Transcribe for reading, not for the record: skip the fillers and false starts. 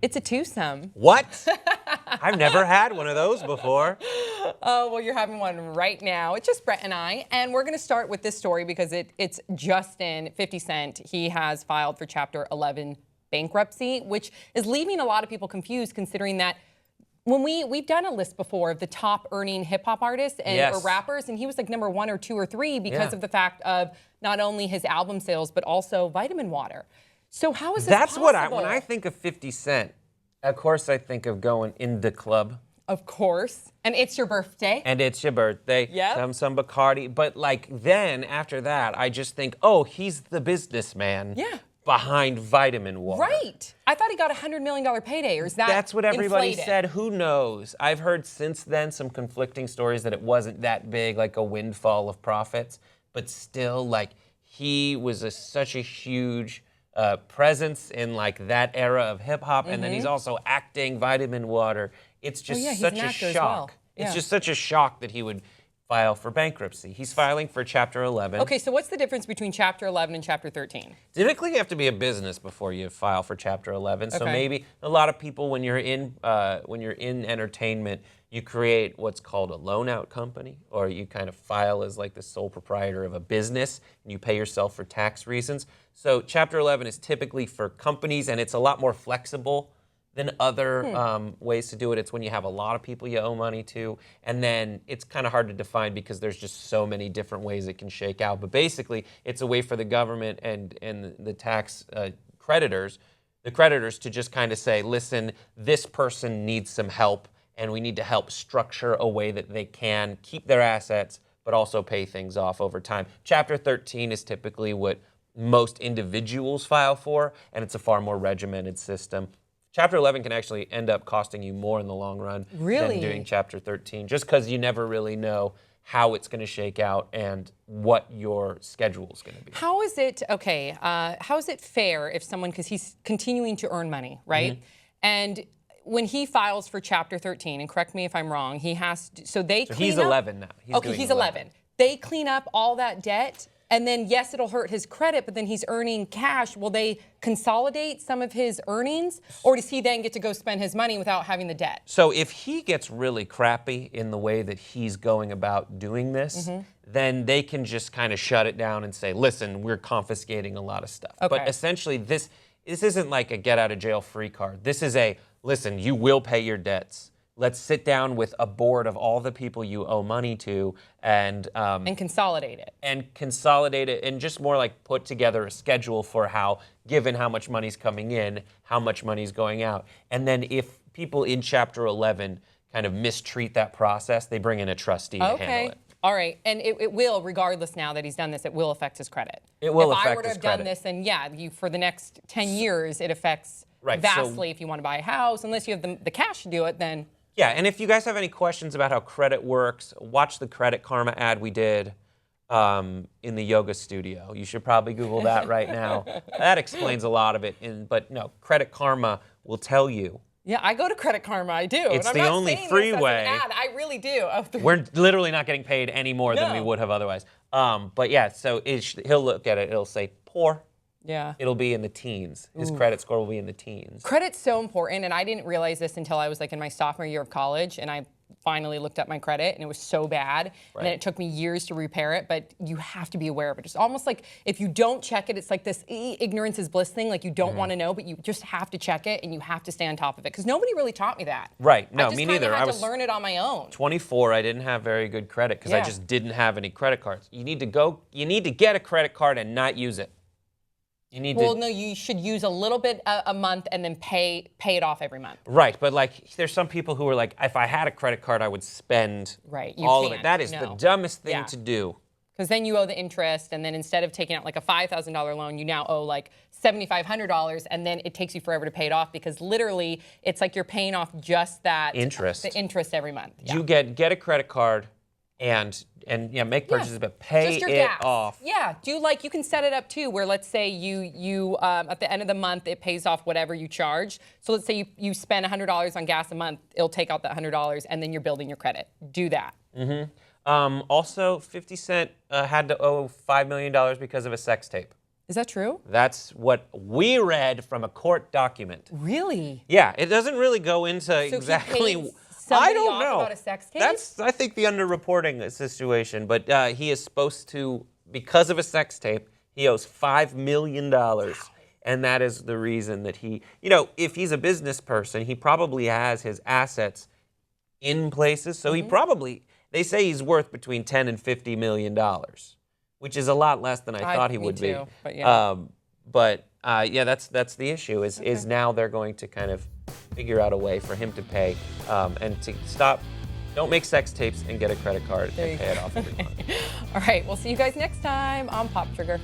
It's a twosome. What? I've never had one of those before. Oh, well, you're having one right now. It's just Brett and I. And we're going to start with this story because it's Justin, 50 Cent. He has filed for Chapter 11 bankruptcy, which is leaving a lot of people confused considering that when we've done a list before of the top earning hip hop artists or rappers, and he was like number 1 or 2 or 3 because of the fact of not only his album sales, but also vitamin water. So how is this possible? That's when I think of 50 Cent, of course I think of going in the club. Of course. And it's your birthday. And it's your birthday. Yep. Some Bacardi. But like then after that, I just think, oh, he's the businessman. Behind vitamin water. Right. I thought he got a $100 million payday, or is that That's what everybody inflated? said. Who knows? I've heard since then some conflicting stories that it wasn't that big, like a windfall of profits. But still, like, he was such a huge presence in, like, that era of hip-hop. And then he's also acting vitamin water. It's just such a shock. It's just such a shock that he would file for bankruptcy. He's filing for Chapter 11. Okay, so what's the difference between Chapter 11 and Chapter 13? Typically, you have to be a business before you file for Chapter 11. So maybe a lot of people, when you're in entertainment, you create what's called a loan-out company, or you kind of file as like the sole proprietor of a business, and you pay yourself for tax reasons. So Chapter 11 is typically for companies, and it's a lot more flexible than other ways to do it. It's when you have a lot of people you owe money to, and then it's kind of hard to define because there's just so many different ways it can shake out. But basically, it's a way for the government and the tax creditors to just kind of say, listen, this person needs some help, and we need to help structure a way that they can keep their assets, but also pay things off over time. Chapter 13 is typically what most individuals file for, and it's a far more regimented system. Chapter 11 can actually end up costing you more in the long run than doing Chapter 13, just because you never really know how it's going to shake out and what your schedule is going to be. How is it, how is it fair if someone, because he's continuing to earn money, right? And when he files for Chapter 13, and correct me if I'm wrong, he has to, so he's 11 now. He's 11. They clean up all that debt. And then, yes, it'll hurt his credit, but then he's earning cash. Will they consolidate some of his earnings, or does he then get to go spend his money without having the debt? So if he gets really crappy in the way that he's going about doing this, then they can just kind of shut it down and say, listen, we're confiscating a lot of stuff. But essentially, this isn't like a get-out-of-jail-free card. This is a, listen, you will pay your debts. Let's sit down with a board of all the people you owe money to and consolidate it. And consolidate it and just more like put together a schedule for how, given how much money's coming in, how much money's going out. And then if people in Chapter 11 kind of mistreat that process, they bring in a trustee to handle it. All right, and it will, regardless now that he's done this, it will affect his credit. It will If affect his credit. I were to have done this, then for the next 10 years, it affects vastly if you want to buy a house. Unless you have the cash to do it, then... Yeah, and if you guys have any questions about how credit works, watch the Credit Karma ad we did in the yoga studio. You should probably Google that right now. That explains a lot of it. But no, Credit Karma will tell you. Yeah, I go to Credit Karma. I do. It's and the I'm not only saying free this as way. An ad. I really do. We're literally not getting paid any more than we would have otherwise. But yeah, so he'll look at it. It'll say poor. Yeah. It'll be in the teens. His credit score will be in the teens. Credit's so important, and I didn't realize this until I was like in my sophomore year of college, and I finally looked at my credit, and it was so bad, and then it took me years to repair it, but you have to be aware of it. It's almost like if you don't check it, it's like this ignorance is bliss thing, like you don't want to know, but you just have to check it, and you have to stay on top of it, because nobody really taught me that. Right, no, me neither. I was to learn it on my own. 24, I didn't have very good credit, because I just didn't have any credit cards. You need to get a credit card and not use it. No, you should use a little bit a month and then pay it off every month. Right, but like there's some people who are like, if I had a credit card, I would spend all of it. That is the dumbest thing to do. Because then you owe the interest, and then instead of taking out like a $5,000 loan, you now owe like $7,500, and then it takes you forever to pay it off because literally it's like you're paying off just that interest, the interest every month. You get a credit card. And make purchases, but pay it off. Yeah, you can set it up too, where let's say you at the end of the month it pays off whatever you charge. So let's say you spend $100 on gas a month, it'll take out that $100, and then you're building your credit. Do that. Also, 50 Cent had to owe $5 million because of a sex tape. Is that true? That's what we read from a court document. Really? Yeah, it doesn't really go into So exactly. he paid somebody I don't off know about a sex tape? That's, I think, the underreporting situation. But he is supposed to, because of a sex tape, he owes $5 million. And that is the reason that he, if he's a business person, he probably has his assets in places. So he probably, they say he's worth between $10 and $50 million, which is a lot less than I thought he would be. But yeah. Yeah, that's the issue. Is now they're going to kind of figure out a way for him to pay and to stop. Don't make sex tapes and get a credit card and pay it off every month. All right, we'll see you guys next time on Pop Trigger.